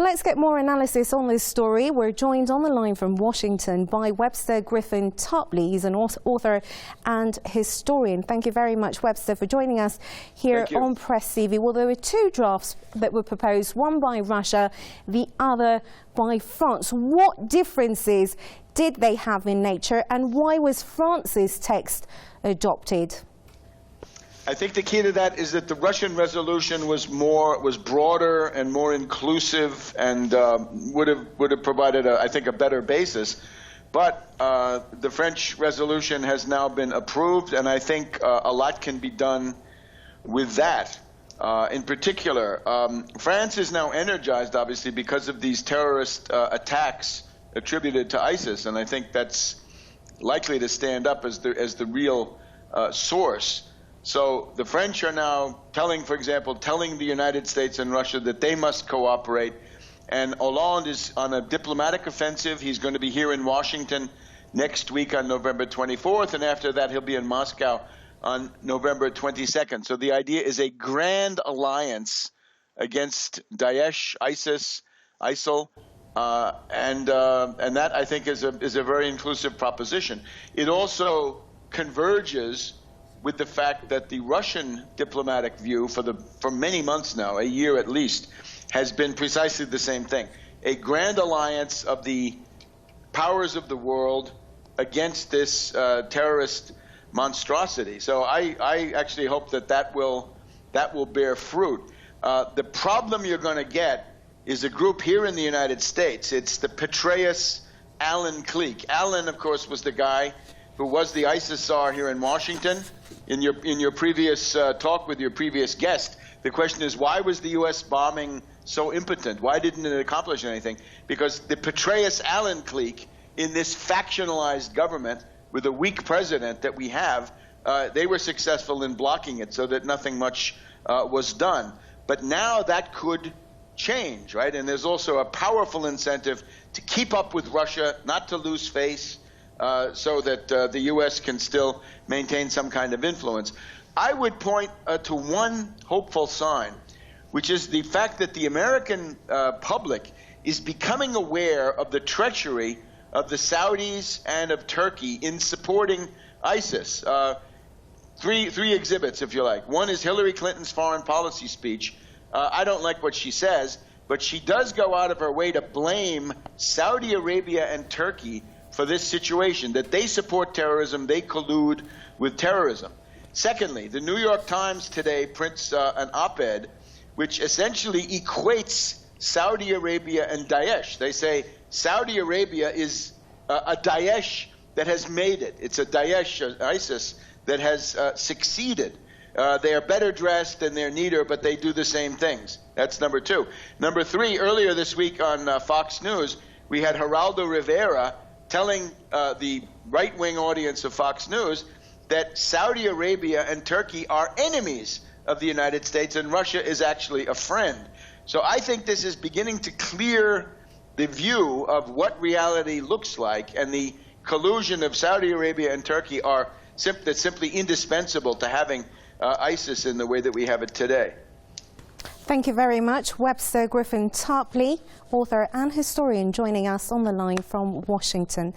Let's get more analysis on this story. We're joined on the line from Washington by Webster Griffin Tarpley. He's an author and historian. Thank you very much, Webster, for joining us here on PressTV. Well, there were two drafts that were proposed, one by Russia, the other by France. What differences did they have in nature, and why was France's text adopted? I think the key to that is that the Russian resolution was broader and more inclusive, and would have provided, I think, a better basis. But the French resolution has now been approved, and I think a lot can be done with that. In particular, France is now energized, obviously, because of these terrorist attacks attributed to ISIS, and I think that's likely to stand up as the real source. So the French are now telling the United States and Russia that they must cooperate. And Hollande is on a diplomatic offensive. He's going to be here in Washington next week on November 24th, and after that he'll be in Moscow on November 22nd. So the idea is a grand alliance against Daesh, ISIL, and that, I think, is a very inclusive proposition. It also converges with the fact that the Russian diplomatic view for many months now, a year at least, has been precisely the same thing. A grand alliance of the powers of the world against this terrorist monstrosity. So I actually hope that will bear fruit. The problem you're going to get is a group here in the United States. It's the Petraeus-Allen clique. Allen, of course, was the guy who was the ISIS czar here in Washington. In your previous talk with your previous guest, the question is, why was the U.S. bombing so impotent? Why didn't it accomplish anything? Because the Petraeus-Allen clique in this factionalized government with a weak president that we have, they were successful in blocking it so that nothing much was done. But now that could change, right? And there's also a powerful incentive to keep up with Russia, not to lose face, so that the U.S. can still maintain some kind of influence. I would point to one hopeful sign, which is the fact that the American public is becoming aware of the treachery of the Saudis and of Turkey in supporting ISIS. Three exhibits, if you like. One is Hillary Clinton's foreign policy speech. I don't like what she says, but she does go out of her way to blame Saudi Arabia and Turkey for this situation, that they support terrorism, they collude with terrorism. Secondly, the New York Times today prints an op-ed which essentially equates Saudi Arabia and Daesh. They say Saudi Arabia is a Daesh that has made it. It's a Daesh, ISIS, that has succeeded. They are better dressed and they're neater, but they do the same things. That's number two. Number three, earlier this week on Fox News, we had Geraldo Rivera telling the right-wing audience of Fox News that Saudi Arabia and Turkey are enemies of the United States and Russia is actually a friend. So I think this is beginning to clear the view of what reality looks like, and the collusion of Saudi Arabia and Turkey are simply indispensable to having ISIS in the way that we have it today. Thank you very much, Webster Griffin Tarpley, author and historian, joining us on the line from Washington.